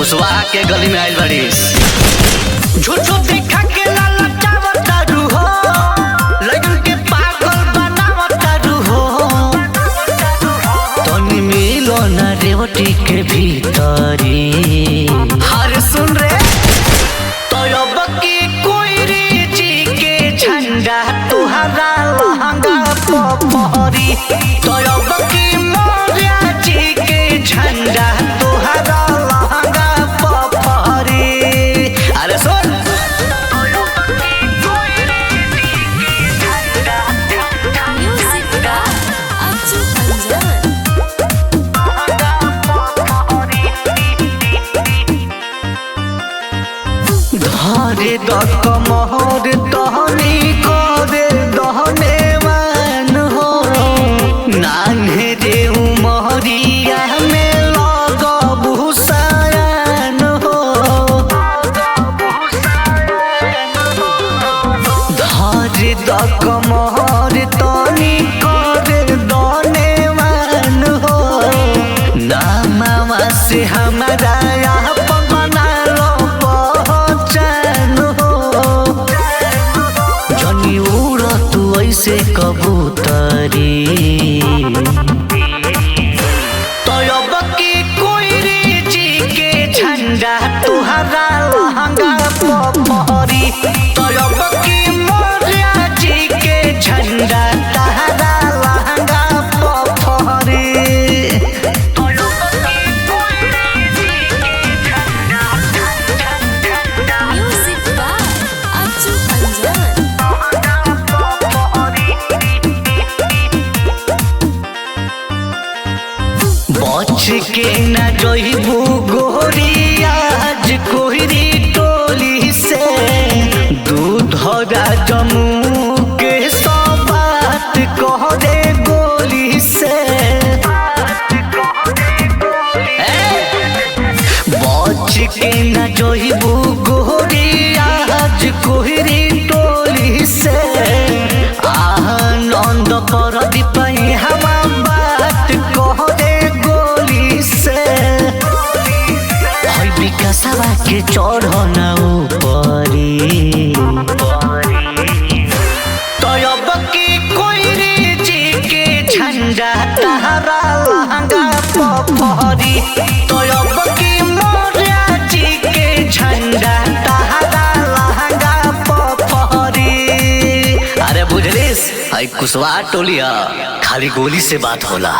कुशवाहा के गली में आइल बड़ीस। झूठो देखा के लालचावतारू हो, लगन के पागल बनावतारू हो। तनी मिलो ना रेवटी के भीतरी। हर सुन रे तो अब की कोई जी के झंडा तुहरा लहंगा पपहरी। तो अब की मोरिया जी के झंडा तुहरा लहंगा पपहरी। अरे सुन धरे दक मोहर तहनी करे दहने मान हो। नान्हे रे उमरिया में लग भूसायन हो। धरे दक मोहर तहनी करे दहने मान हो। नामा से हमारा से कबूतरी। तो अब की कोई जी के झंडा तुहरा लहंगा पपहरी। तो अब की मोरिया जी के झंडा तुहरा लहंगा पपहरी। बच के न जइबू गोरी आज कोहरी टोली से। दूधरा जमू के सब बात कह दे गोली से। बच के न जइबू गोरी आज कोहरी टोली से। आनंद पर दीपई हवा बात कह दे विकासवा के चढ़ना ऊपरी। तो अब की कोई जी के झंडा तहरा लहंगा पपहरी। तो अब की मोरिया जी के झंडा तहरा लहंगा पपहरी। अरे बुझलिस, कुशवाहा टोलिया खाली गोली से बात होला।